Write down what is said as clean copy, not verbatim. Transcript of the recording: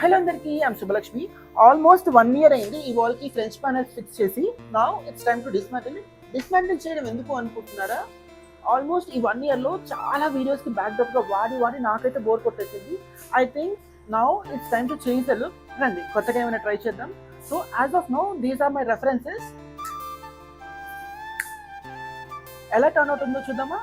Hello అందరికీ, I'm Subhalakshmi. Almost 1 year అయింది ఈ వాల్కి ఫ్రెంచ్ ప్యానెల్స్ ఫిక్స్ చేసి. Now it's time to dismantle చేయడం ఎందుకు అనుకుంటున్నారా? ఆల్మోస్ట్ ఈ 1 yearలో చాలా వీడియోస్కి బ్యాక్డ్రాప్గా వాడి నాకైతే బోర్ కొట్టేసింది. I think now it's time to change the look. రండి కొత్తగా ఏమైనా ట్రై చేద్దాం. So as of now these are my references. ఎలా టర్న్ అవుతుందో చూద్దామా?